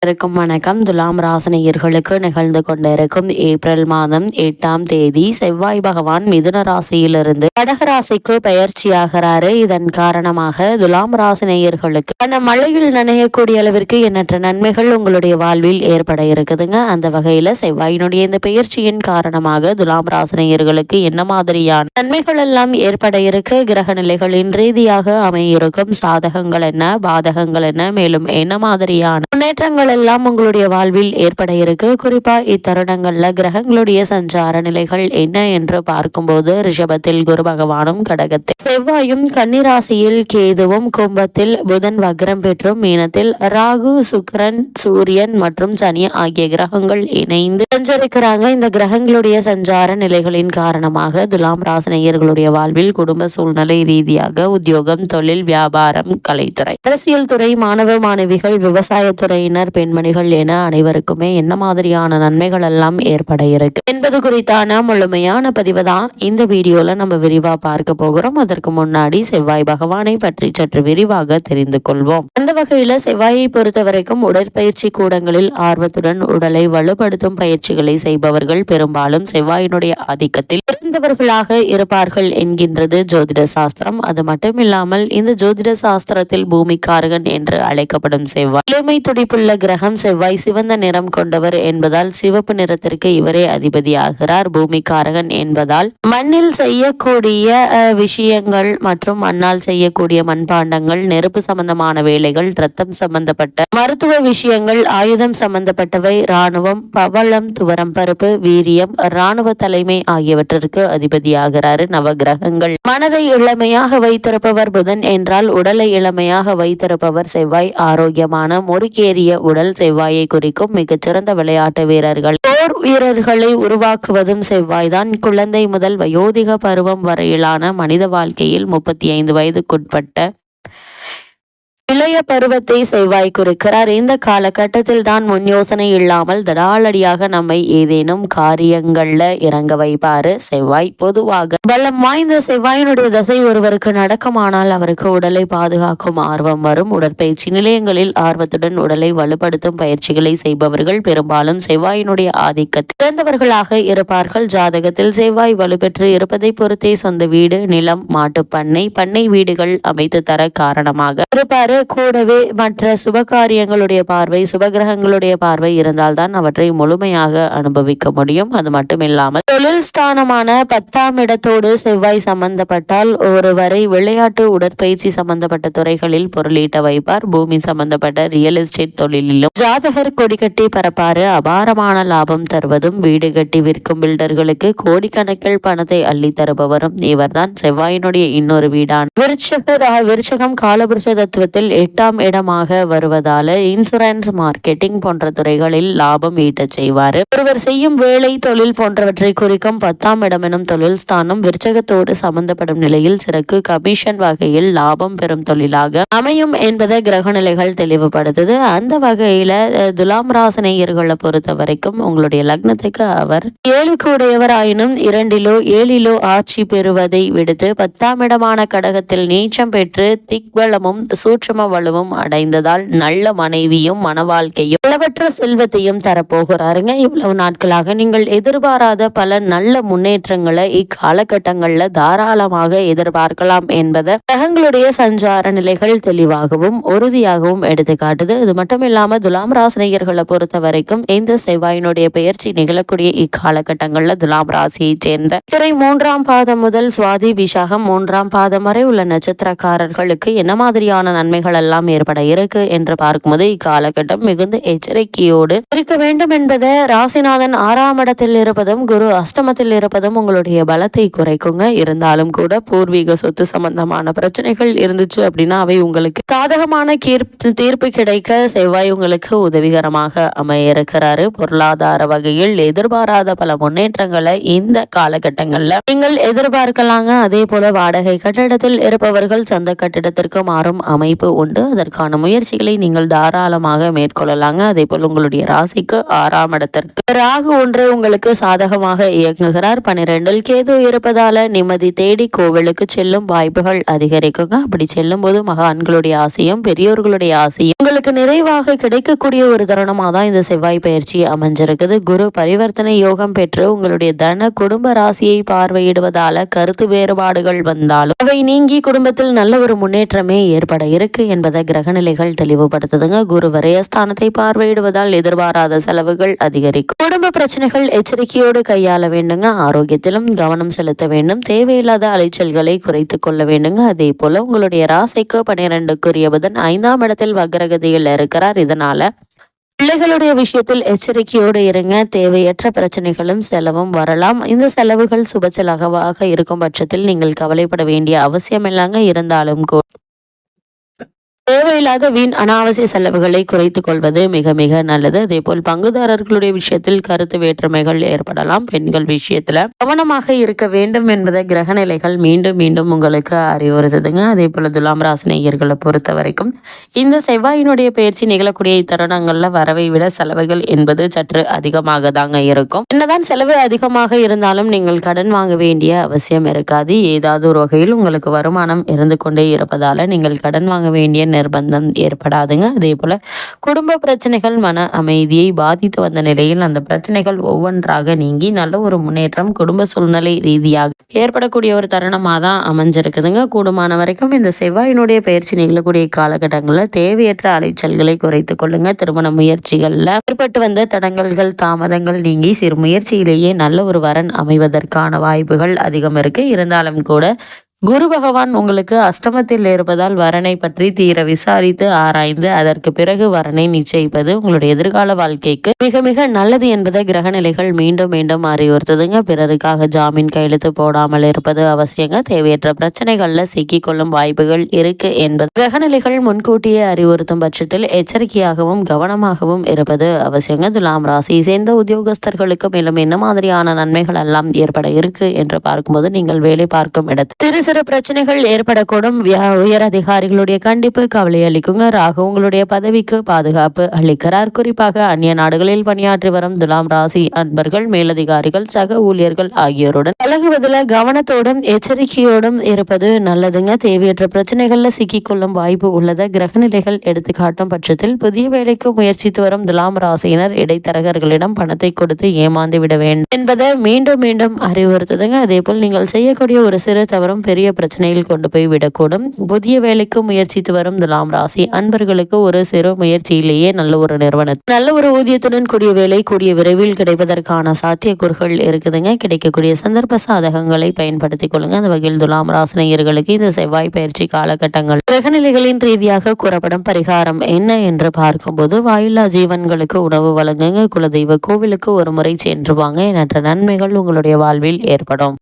இருக்கும் வணக்கம். துலாம் ராசினியர்களுக்கு நிகழ்ந்து கொண்டிருக்கும் ஏப்ரல் மாதம் 8ஆம் தேதி செவ்வாய் பகவான் மிதுன ராசியிலிருந்து கடக ராசிக்கு பெயர்ச்சியாகிறாரு. இதன் காரணமாக துலாம் ராசினியர்களுக்கு அந்த மழையில் நனையக்கூடிய அளவிற்கு எண்ணற்ற நன்மைகள் உங்களுடைய வாழ்வில் ஏற்பட இருக்குதுங்க. அந்த வகையில செவ்வாயினுடைய இந்த பெயர்ச்சியின் காரணமாக துலாம் ராசினியர்களுக்கு என்ன மாதிரியான நன்மைகள் எல்லாம் ஏற்பட இருக்கு, கிரக நிலைகளின் ரீதியாக அமையிருக்கும் சாதகங்கள் என்ன, பாதகங்கள் என்ன, மேலும் என்ன மாதிரியான முன்னேற்றங்கள் எல்லாம் உங்களுடைய வாழ்வில் ஏற்பட இருக்கு. குறிப்பா இத்தருணங்கள்ல கிரகங்களுடைய சஞ்சார நிலைகள் என்ன என்று பார்க்கும்போது ரிஷபத்தில் குரு பகவானும், கடகத்தில் செவ்வாயும், கன்னிராசியில் கேதுவும், கும்பத்தில் புதன் வக்ரம் பெற்றும், மீனத்தில் ராகு, சுக்கிரன், சூரியன் மற்றும் சனி ஆகிய கிரகங்கள் இணைந்து சஞ்சரிக்கிறாங்க. இந்த கிரகங்களுடைய சஞ்சார நிலைகளின் காரணமாக துலாம் ராசினியர்களுடைய வாழ்வில் குடும்ப சூழ்நிலை ரீதியாக உத்தியோகம், தொழில், வியாபாரம், கலைத்துறை, அரசியல் துறை, மாணவ மாணவிகள், விவசாயத்துறையினர், பெண்மணிகள் என அனைவருக்குமே என்ன மாதிரியான நன்மைகள் எல்லாம் ஏற்பட இருக்கு என்பது குறித்தான முழுமையான பதிவு தான் இந்த வீடியோல நம்ம விரிவா பார்க்க போகிறோம். அதற்கு முன்னாடி செவ்வாய் பகவானை பற்றி சற்று விரிவாக தெரிந்து கொள்வோம். அந்த வகையில செவ்வாயை பொறுத்த வரைக்கும் உடற்பயிற்சி கூடங்களில் ஆர்வத்துடன் உடலை வலுப்படுத்தும் பயிற்சிகளை செய்பவர்கள் பெரும்பாலும் செவ்வாயினுடைய ஆதிக்கத்தில் இருந்தவர்களாக இருப்பார்கள் என்கின்றது ஜோதிட சாஸ்திரம். அது மட்டும் இல்லாமல் இந்த ஜோதிட சாஸ்திரத்தில் பூமிக்காரகன் என்று அழைக்கப்படும் செவ்வாய் இளமை துடிப்புள்ள கிரகம். செவ்வாய் சிவந்த நிறம் கொண்டவர் என்பதால் சிவப்பு நிறத்திற்கு இவரே அதிபதியாகிறார். பூமிக்காரகன் என்பதால் மண்ணில் செய்யக்கூடிய விஷயங்கள் மற்றும் மண்ணால் செய்யக்கூடிய மண்பாண்டங்கள், நெருப்பு சம்பந்தமான வேலைகள், ரத்தம் சம்பந்தப்பட்ட மருத்துவ விஷயங்கள், ஆயுதம் சம்பந்தப்பட்டவை, இராணுவம், பவளம், துவரம் பருப்பு, வீரியம், இராணுவ தலைமை ஆகியவற்றிற்கு அதிபதியாகிறார் நவகிரகங்கள். மனதை இளமையாக வைத்திருப்பவர் புதன் என்றால் உடலை இளமையாக வைத்திருப்பவர் செவ்வாய். ஆரோக்கியமான முறுக்கேறிய உடல் செவ்வாயை குறிக்கும். மிகச்சிறந்த விளையாட்டு வீரர்கள், போர் வீரர்களை உருவாக்குவதும் செவ்வாய்தான். குழந்தை முதல் வயோதிக பருவம் வரையிலான மனித வாழ்க்கையில் 35 வயதுக்குட்பட்ட இளைய பருவத்தை செவ்வாய் குறிக்கிறார். இந்த காலகட்டத்தில் தான் முன் யோசனை இல்லாமல் தடாலடியாக நம்மை ஏதேனும் காரியங்கள்ல இறங்க வைப்பாரு செவ்வாய். பொதுவாக பலம் வாய்ந்த செவ்வாயினுடைய தசை ஒருவருக்கு நடக்குமானால் அவருக்கு உடலை பாதுகாக்கும் ஆர்வம் வரும். உடற்பயிற்சி நிலையங்களில் ஆர்வத்துடன் உடலை வலுப்படுத்தும் பயிற்சிகளை செய்பவர்கள் பெரும்பாலும் செவ்வாயினுடைய ஆதிக்கத்தில் பிறந்தவர்களாக இருப்பார்கள். ஜாதகத்தில் செவ்வாய் வலுப்பெற்று இருப்பதை பொறுத்தே சொந்த வீடு, நிலம், மாட்டுப்பண்ணை, பண்ணை வீடுகள் அமைத்து தர காரணமாக இருப்பாரு. கூடவே மற்ற சுபகாரியங்களுடைய பார்வை, சுபகிரகங்களுடைய பார்வை இருந்தால்தான் அவற்றை முழுமையாக அனுபவிக்க முடியும். அது மட்டும் இல்லாமல் தொழில் ஸ்தானமான 10ஆம் இடத்தோடு செவ்வாய் சம்பந்தப்பட்டால் ஒருவரை விளையாட்டு, உடற்பயிற்சி சம்பந்தப்பட்ட துறைகளில் பொருளீட்ட வைப்பார். பூமி சம்பந்தப்பட்ட ரியல் எஸ்டேட் தொழிலிலும் ஜாதகர் கொடி கட்டி பரப்பாரு. அபாரமான லாபம் தருவதும், வீடு கட்டி விற்கும் பில்டர்களுக்கு கோடிக்கணக்கில் பணத்தை அள்ளி தருபவரும் இவர்தான். செவ்வாயினுடைய இன்னொரு வீடான விருச்சகம் காலபுருஷ தத்துவத்தில் 8ஆம் இடமாக வருவதால இன்சூரன்ஸ், மார்க்கெட்டிங் போன்ற துறைகளில் லாபம் ஈட்டச் செய்வார். ஒருவர் செய்யும் வேலை, தொழில் போன்றவற்றை குறிக்கும் 10ஆம் இடம் எனும் தொழில் ஸ்தானம் விருச்சகத்தோடு சம்பந்தப்படும் நிலையில் சிறக்கு கமிஷன் வகையில் லாபம் பெறும் தொழிலாக அமையும் என்பதை கிரக நிலைகள் தெளிவுபடுத்துது. அந்த வகையில துலாம் ராசினியர்களை பொறுத்த வரைக்கும் உங்களுடைய லக்னத்துக்கு அவர் 7க்கு உடையவர் ஆயினும் 2லோ 7லோ ஆட்சி பெறுவதை விடுத்து 10ஆம் இடமான கடகத்தில் நீச்சம் பெற்று திக்வளமும் சூட்சம வலுவும் அடைந்ததால் நல்ல மனைவியும் மன வாழ்க்கையும் அளவற்ற செல்வத்தையும் தரப்போகிறாருங்க. இவ்வளவு நாட்களாக நீங்கள் எதிர்பாராத பல நல்ல முன்னேற்றங்களை இக்காலகட்டங்கள்ல தாராளமாக எதிர்பார்க்கலாம் என்பதை கிரகங்களுடைய சஞ்சார நிலைகள் தெளிவாகவும் உறுதியாகவும் எடுத்து காட்டுது. இது மட்டும் இல்லாம துலாம் ராசினியர்களை பொறுத்த வரைக்கும் இந்த செவ்வாயினுடைய பெயர்ச்சி நிகழக்கூடிய இக்காலகட்டங்கள்ல துலாம் ராசியை சேர்ந்த திரை 3ஆம் பாதம் முதல் சுவாதி, விசாகம் 3ஆம் பாதம் வரை உள்ள நட்சத்திரக்காரர்களுக்கு என்ன மாதிரியான நன்மைகள் எல்லாம் ஏற்பட இருக்கு என்று பார்க்கும்போது இக்காலகட்டம் மிகுந்த எச்சரிக்கையோடு இருக்க வேண்டும் என்பதை ராசிநாதன் 6ஆம் இடத்தில் இருப்பதும் குரு அஷ்டமத்தில் இருப்பதும் உங்களுடைய பலத்தை குறைக்குங்க. இருந்தாலும் கூட பூர்வீக சொத்து சம்பந்தமான பிரச்சனைகள் இருந்துச்சு அப்படின்னா அவை உங்களுக்கு சாதகமான தீர்ப்பு கிடைக்க செவ்வாய் உங்களுக்கு உதவிகரமாக அமைய இருக்கிறாரு. பொருளாதார வகையில் எதிர்பாராத பல முன்னேற்றங்களை இந்த காலகட்டங்கள்ல நீங்கள் எதிர்பார்க்கலாங்க. அதே போல வாடகை கட்டிடத்தில் இருப்பவர்கள் சொந்த கட்டிடத்திற்கு மாறும் அமைப்பு உண்டு. அதற்கான முயற்சிகளை நீங்கள் தாராளமாக மேற்கொள்ளலாங்க. அதே போல் உங்களுடைய ராசிக்கு 6ஆம் இடத்திற்கு ராகு ஒன்று உங்களுக்கு சாதகமாக இயங்குகிறார். 12 கேது இருப்பதால நிம்மதி தேடி கோவிலுக்கு செல்லும் வாய்ப்புகள் அதிகரிக்குங்க. அப்படி செல்லும் போது மகான்களுடைய ஆசையும் பெரியோர்களுடைய ஆசையும் உங்களுக்கு நிறைவாக கிடைக்கக்கூடிய ஒரு தருணமாக தான் இந்த செவ்வாய் பயிற்சி அமைஞ்சிருக்குது. குரு பரிவர்த்தனை யோகம் பெற்று உங்களுடைய தன குடும்ப ராசியை பார்வையிடுவதால கருத்து வேறுபாடுகள் வந்தாலும் அவை நீங்கி குடும்பத்தில் நல்ல ஒரு முன்னேற்றமே ஏற்பட இருக்கு என்பதை கிரகநிலைகள் தெளிவுபடுத்துதுங்க. குரு விரயஸ்தானத்தை பார்வையிடுவதால் எதிர்பாராத செலவுகள் அதிகரிக்கும். குடும்ப பிரச்சனைகள் எச்சரிக்கையோடு கையாள வேண்டுங்க. ஆரோக்கியத்திலும் கவனம் செலுத்த வேண்டும். தேவையில்லாத அலைச்சல்களை குறைத்துக் கொள்ள வேண்டுங்க. அதே போல உங்களுடைய ராசிக்கு 12க்குரிய புதன் 5ஆம் இடத்தில் வக்ரகதியில் இருக்கிறார். இதனால பிள்ளைகளுடைய விஷயத்தில் எச்சரிக்கையோடு இருங்க. தேவையற்ற பிரச்சனைகளும் செலவும் வரலாம். இந்த செலவுகள் சுப செலவாக இருக்கும் பட்சத்தில் நீங்கள் கவலைப்பட வேண்டிய அவசியம் இல்லைங்க. இருந்தாலும் கூட தேவையில்லாத வீண் அனாவசிய செலவுகளை குறைத்துக் கொள்வது மிக மிக நல்லது. அதே போல் பங்குதாரர்களுடைய விஷயத்தில் கருத்து வேற்றுமைகள் ஏற்படலாம். பெண்கள் விஷயத்துல கவனமாக இருக்க வேண்டும் என்பதை கிரகநிலைகள் மீண்டும் மீண்டும் உங்களுக்கு அறிவுறுத்துதுங்க. அதே போல துலாம் ராசி நேயர்களை பொறுத்த வரைக்கும் இந்த செவ்வாயினுடைய பயிற்சி நிகழக்கூடிய தருணங்கள்ல வரவை விட செலவுகள் என்பது சற்று அதிகமாக தாங்க இருக்கும். என்னதான் செலவு அதிகமாக இருந்தாலும் நீங்கள் கடன் வாங்க வேண்டிய அவசியம் இருக்காது. ஏதாவது ஒரு வகையில் உங்களுக்கு வருமானம் இருந்து கொண்டே இருப்பதால நீங்கள் கடன் வாங்க வேண்டிய நிர்பந்தம் ஏற்படாதுங்க. அதே போல குடும்ப பிரச்சனைகள் மன அமைதியை பாதித்து வந்த நிலையில் அந்த பிரச்சனைகள் ஒவ்வொன்றாக நீங்கி நல்ல ஒரு முன்னேற்றம் குடும்ப சூழ்நிலை ரீதியாக ஏற்படக்கூடிய ஒரு தருணமாக தான் அமைஞ்சிருக்குதுங்க. கூடுமான வரைக்கும் இந்த செவ்வாயினுடைய பயிற்சி நிகழக்கூடிய காலகட்டங்களில் தேவையற்ற அலைச்சல்களை குறைத்துக் கொள்ளுங்க. திருமண முயற்சிகள்ல ஏற்பட்டு வந்த தடங்கல்கள் தாமதங்கள் நீங்கி சிறு முயற்சியிலேயே நல்ல ஒரு வரன் அமைவதற்கான வாய்ப்புகள் அதிகம் இருக்கு. இருந்தாலும் கூட குரு பகவான் உங்களுக்கு அஷ்டமத்தில் இருப்பதால் வரனை பற்றி தீர விசாரித்து ஆராய்ந்து அதற்கு பிறகு வரனை நிச்சயிப்பது உங்களுடைய எதிர்கால வாழ்க்கைக்கு மிக மிக நல்லது என்பதை கிரகநிலைகள் மீண்டும் மீண்டும் அறிவுறுத்துதுங்க. பிறருக்காக ஜாமீன் கையெழுத்து போடாமல் இருப்பது அவசியங்க. தேவையற்ற பிரச்சனைகள்ல சிக்கிக் கொள்ளும் வாய்ப்புகள் இருக்கு என்பது கிரகநிலைகள் முன்கூட்டியே அறிவுறுத்தும் பட்சத்தில் எச்சரிக்கையாகவும் கவனமாகவும் இருப்பது அவசியங்க. துலாம் ராசியை சேர்ந்த உத்தியோகஸ்தர்களுக்கு மேலும் என்ன மாதிரியான நன்மைகள் எல்லாம் ஏற்பட இருக்கு என்று பார்க்கும்போது நீங்கள் வேலை பார்க்கும் இடத்தில் சிறு பிரச்சனைகள் ஏற்படக்கூடும். உயர் அதிகாரிகளுடைய கண்டிப்பு கவலை அளிக்குங்க. ராகு உங்களுடைய பதவிக்கு பாதுகாப்பு அளிக்கிறார். குறிப்பாக அந்நிய நாடுகளில் பணியாற்றி வரும் துலாம் ராசி அன்பர்கள் மேலதிகாரிகள் சக ஊழியர்கள் ஆகியோருடன் பழகுவதில் கவனத்தோடும் எச்சரிக்கையோடும் இருப்பது நல்லதுங்க. தேவையற்ற பிரச்சனைகள்ல சிக்கிக்கொள்ளும் வாய்ப்பு உள்ளதை கிரகநிலைகள் எடுத்துக்காட்டும் பட்சத்தில் புதிய வேலைக்கு முயற்சித்து வரும் துலாம் ராசியினர் இடைத்தரகர்களிடம் பணத்தை கொடுத்து ஏமாந்து விட வேண்டும் என்பதை மீண்டும் மீண்டும் அறிவுறுத்துதுங்க. அதே போல் நீங்கள் செய்யக்கூடிய ஒரு சிறு தவறும் பெரிய பிரச்சனையில் கொண்டு போய் விடக்கூடும். புதிய வேலைக்கு முயற்சித்து வரும் துலாம் ராசி அன்பர்களுக்கு ஒரு சிறு முயற்சியிலேயே நல்ல ஒரு நிறுவனத்தில் நல்ல ஒரு ஊதியத்துடன் கூடிய வேலை கூடிய விரைவில் கிடைப்பதற்கான சாத்தியக்கூறுகள் இருக்குதுங்க. கிடைக்கக்கூடிய சந்தர்ப்ப சாதகங்களை பயன்படுத்திக் கொள்ளுங்க. அந்த வகையில் துலாம் ராசினியர்களுக்கு இந்த செவ்வாய் பயிற்சி காலகட்டங்கள் கிரகநிலைகளின் ரீதியாக கூறப்படும் பரிகாரம் என்ன என்று பார்க்கும்போது வாயில்லா ஜீவன்களுக்கு உணவு வழங்குங்க. குலதெய்வ கோவிலுக்கு ஒரு முறை சென்று வாங்க. எண்ணற்ற நன்மைகள் உங்களுடைய வாழ்வில் ஏற்படும்.